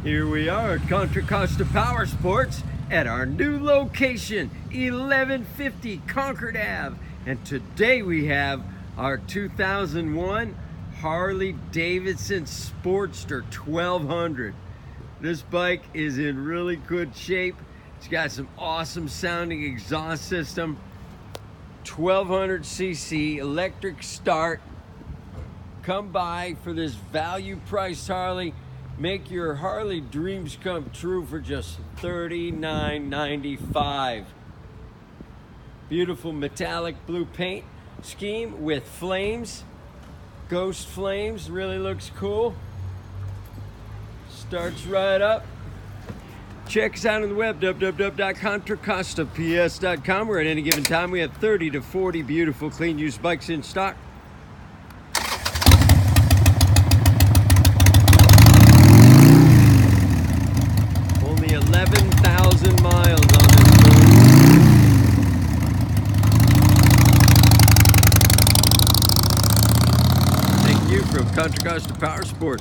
Here we are at Contra Costa Powersports at our new location, 1150 Concord Ave. And today we have our 2001 Harley Davidson Sportster 1200. This bike is in really good shape. It's got some awesome sounding exhaust system, 1200cc electric start. Come by for this value priced Harley. Make your Harley dreams come true for just $39.95. Beautiful metallic blue paint scheme with flames, ghost flames, really looks cool. Starts right up. Check us out on the web, www.contracostaps.com, where at any given time we have 30 to 40 beautiful clean used bikes in stock. Only 11,000 miles on this boat. Thank you from Contra Costa Powersports.